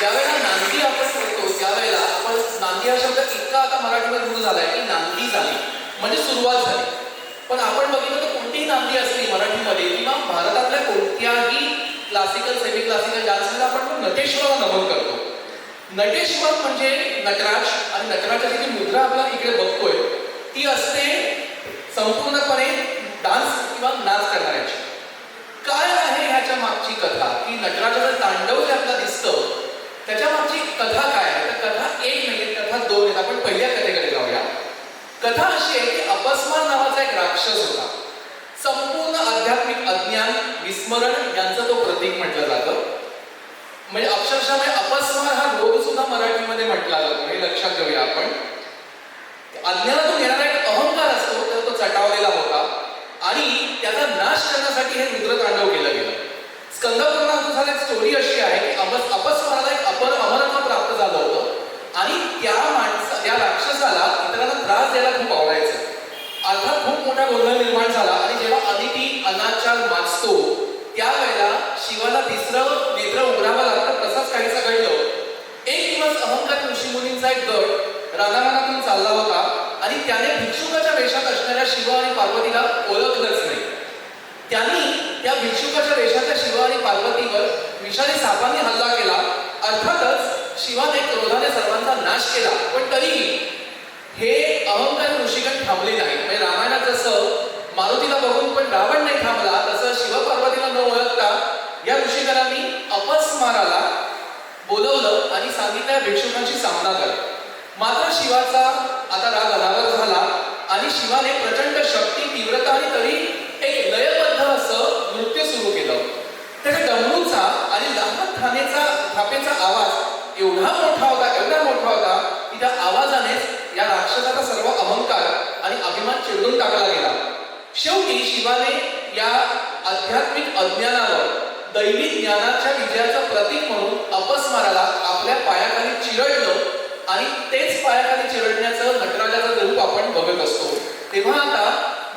ज्यावेळेला नांदी आपण करतो त्यावेळेला आपण नांदी हा शब्द इतका आता मराठीमध्ये रूढ झालाय की नांदी झाली म्हणजे सुरुवात झाली. पण आपण बघितलं तर कोणतीही नांदी असली मराठीमध्ये किंवा भारतातल्या कोणत्याही क्लासिकल सेमी क्लासिकल डान्समध्ये आपण तो नटेश्वराला नमन करतो. नटेश्वर म्हणजे नटराज, आणि नटराजाची जी मुद्रा आपल्याला इकडे बघतोय ती असते संपूर्णपणे डान्स किंवा नाच करणाऱ्याची. काय आहे ह्याच्या मागची कथा की नटराजाचं तांडव जे आपल्याला दिसतं त्याच्या मागची कथा काय आहे? तर कथा एक नाही, कथा दोन आहेत. आपण पहिल्या कथेकडे जाऊया. कथा अशी आहे की अपस्मार नावाचा एक राक्षस होता. संपूर्ण आध्यात्मिक अज्ञान विस्मरण यांचं तो प्रतीक म्हटलं जातं. म्हणजे अक्षरशः म्हणजे अपस्मार हा रोग सुद्धा मराठीमध्ये म्हटला जातो, हे लक्षात घेऊया आपण. अज्ञानातून येणारा एक अहंकार असतो तर तो चटावलेला होता आणि त्याचा नाश करण्यासाठी हे रुद्रतांडव केलं गेलं. स्कंदपुराणात स्टोरी अशी आहे की अपस्माराला एक अमरत्व प्राप्त झालं होतं आणि त्या राक्षसाला इतरांना त्रास द्यायला खूप आवडायचं. अर्थात खूप मोठा गोंधळ निर्माण झाला आणि जेव्हा अदिती अनाचार माजतो त्यावेळेला शिवाला तिसरं नेत्र उघडावं लागतं. तसंच काहीसं घडलं. एक दिवस अहंकार ऋषीमुनींचा एक गट रानावनातून चालला होता आणि त्याने भिक्षुकाच्या वेशात असणाऱ्या शिव आणि पार्वतीला ओळखलंच नाही. त्यांनी त्या भिक्षुकाच्या वेशातल्या शिव आणि पार्वतीवर विषारी सापांनी हल्ला केला. अर्थातच शिवाने क्रोधाने सर्वांचा नाश केला. पण तरीही हे अहंकार ऋषीगण थांबले नाही. म्हणजे रामायणात जसं मारुतीला बघून पण रावण नाही थांबला तसं शिव पार्वतीला न ओळखता या ऋषीगणांनी अपस्माराला बोलवलं आणि सांगितलं भिक्षुकांशी सामना कर. मात्र शिवाचा आता राग अनावर झाला आणि शिवाने प्रचंड शक्ती तीव्रता आणि तरी एक लयबद्ध असं नृत्य सुरू केलं. त्याच्या डमरूचा आणि लहान थापेचा आवाज एवढा मोठा होता की त्या आवाजानेच या राक्षसाचा सर्व अहंकार आणि अभिमान चिरडून टाकला गेला. शेवटी शिवाने या आध्यात्मिक अज्ञानावर दैवी ज्ञानाच्या विजयाचं प्रतीक म्हणून अपस्माराला आपल्या पायाखाली चिरडलं आणि तेच पायाखाली चिरडण्याचं नटराजाचं रूप आपण बघत असतो. तेव्हा आता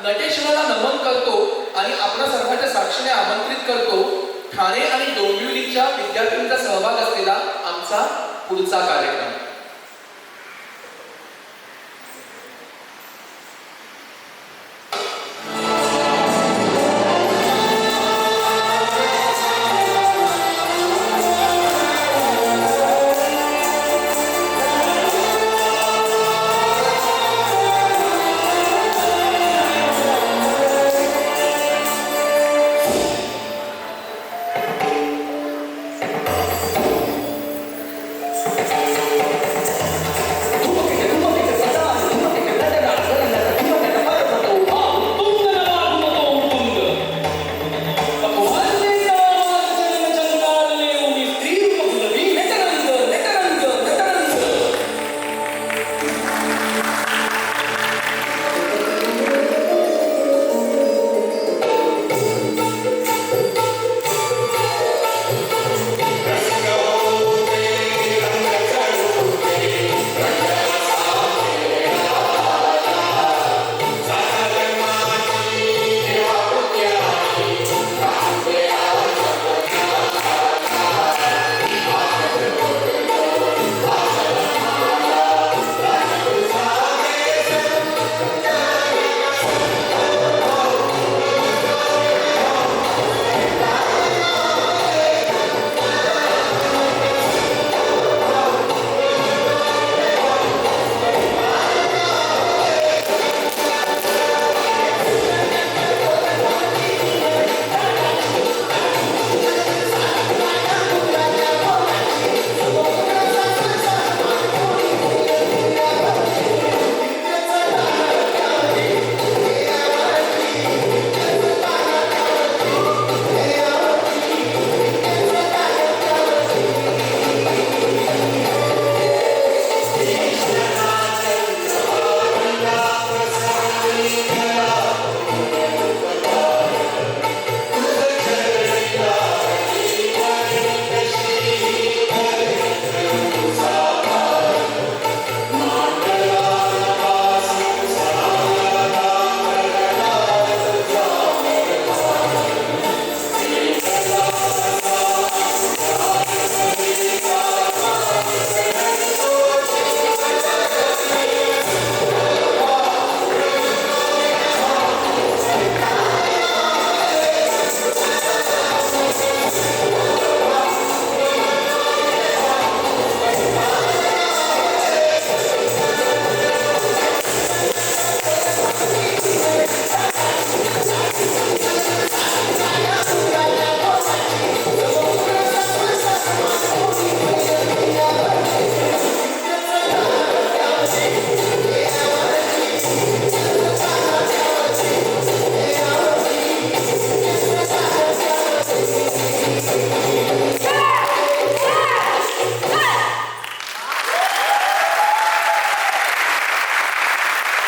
नटेश्वराला नमन करतो आणि आपल्या सर्वांच्या साक्षीने आमंत्रित करतो ठाणे आणि डोंबिवलीच्या विद्यार्थ्यांचा सहभाग असलेला आमचा पुढचा कार्यक्रम.